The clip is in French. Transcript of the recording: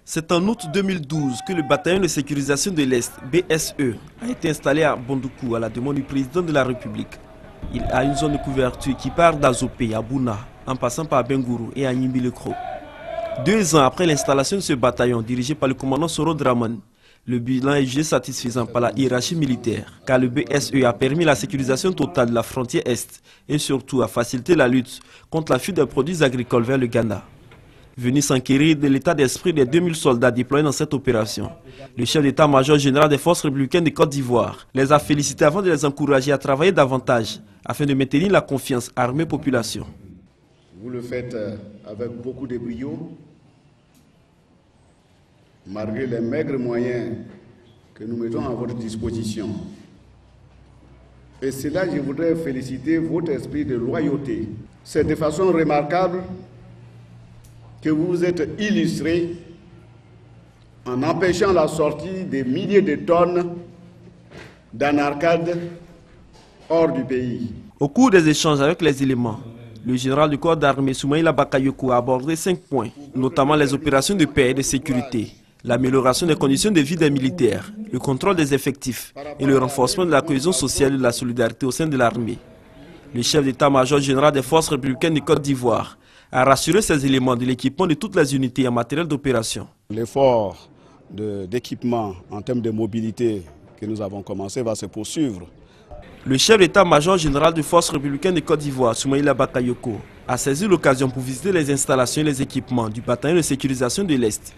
C'est en août 2012 que le bataillon de sécurisation de l'Est, BSE, a été installé à Bondoukou à la demande du président de la République. Il a une zone de couverture qui part d'Azopé à Bouna, en passant par Bengourou et à Nimbi-le-Cro. 2 ans après l'installation de ce bataillon dirigé par le commandant Soro Draman, le bilan est jugé satisfaisant par la hiérarchie militaire, car le BSE a permis la sécurisation totale de la frontière Est et surtout a facilité la lutte contre la fuite des produits agricoles vers le Ghana. Venu s'enquérir de l'état d'esprit des 2000 soldats déployés dans cette opération, le chef d'état-major général des forces républicaines de Côte d'Ivoire les a félicités avant de les encourager à travailler davantage afin de maintenir la confiance armée-population. Vous le faites avec beaucoup de brio, malgré les maigres moyens que nous mettons à votre disposition. Et c'est là que je voudrais féliciter votre esprit de loyauté. C'est de façon remarquable que vous vous êtes illustré en empêchant la sortie des milliers de tonnes d'anarcades hors du pays. Au cours des échanges avec les éléments, le général du corps d'armée Soumaïla Bakayoko a abordé 5 points, notamment les opérations de paix et de sécurité, l'amélioration des conditions de vie des militaires, le contrôle des effectifs et le renforcement de la cohésion sociale et de la solidarité au sein de l'armée. Le chef d'état-major général des forces républicaines de Côte d'Ivoire a rassuré ces éléments de l'équipement de toutes les unités en matériel d'opération. L'effort d'équipement en termes de mobilité que nous avons commencé va se poursuivre. Le chef d'état-major général des forces républicaines de Côte d'Ivoire, Soumaïla Bakayoko, a saisi l'occasion pour visiter les installations et les équipements du bataillon de sécurisation de l'Est.